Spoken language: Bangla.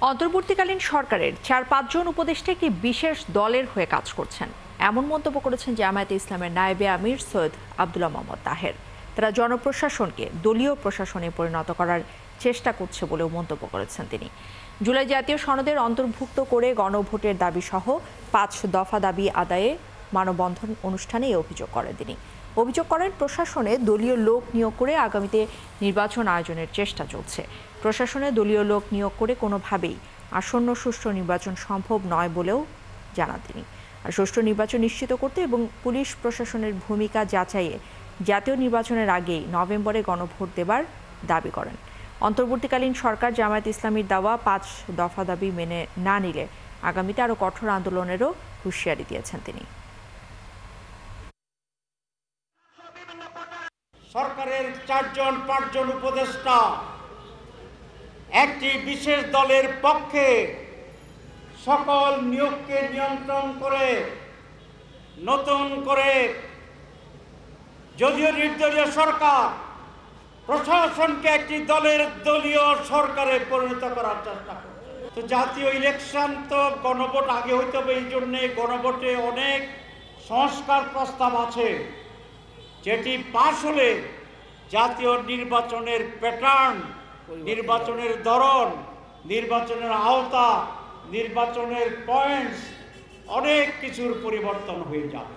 অন্তর্বর্তীকালীন সরকারের ৪-৫ জন উপদেষ্টা একটি বিশেষ দলের হয়ে কাজ করছেন, এমন মন্তব্য করেছেন জামায়াতে ইসলামের নায়েবে আমির সৈয়দ আব্দুল্লাহ মোহাম্মদ তাহের। তারা জনপ্রশাসনকে দলীয় প্রশাসনে পরিণত করার চেষ্টা করছে বলেও মন্তব্য করেছেন তিনি। জুলাই জাতীয় সনদের অন্তর্ভুক্ত করে গণভোটের দাবি সহ ৫ দফা দাবি আদায়ে মানববন্ধন অনুষ্ঠানে এই অভিযোগ করেন তিনি। অভিযোগ করেন, প্রশাসনে দলীয় লোক নিয়োগ করে আগামীতে নির্বাচন আয়োজনের চেষ্টা চলছে। প্রশাসনে দলীয় লোক নিয়োগ করে কোনোভাবেই আসন্ন সুষ্ঠু নির্বাচন সম্ভব নয় বলেও জানান তিনি। আর সুষ্ঠু নির্বাচন নিশ্চিত করতে এবং পুলিশ প্রশাসনের ভূমিকা যাচাইয়ে জাতীয় নির্বাচনের আগেই নভেম্বরে গণভোট দেবার দাবি করেন। অন্তর্বর্তীকালীন সরকার জামায়াত ইসলামীর দেওয়া ৫ দফা দাবি মেনে না নিলে আগামীতে আরও কঠোর আন্দোলনেরও হুঁশিয়ারি দিয়েছেন তিনি। সরকারের ৪-৫ জন উপদেষ্টা একটি বিশেষ দলের পক্ষে সকল নিয়োগকে নিয়ন্ত্রণ করে নতুন করে যদিও নির্দলীয় সরকার প্রশাসনকে একটি দলীয় সরকারে পরিণত করার চেষ্টা করছে। তো জাতীয় ইলেকশন তো গণভোট আগে হইতে হবে, এই জন্যে গণভোটে অনেক সংস্কার প্রস্তাব আছে, যেটি পাশ হলে জাতীয় নির্বাচনের প্যাটার্ন, নির্বাচনের ধরন, নির্বাচনের আওতা, নির্বাচনের পয়েন্টস অনেক কিছুর পরিবর্তন হয়ে যাবে।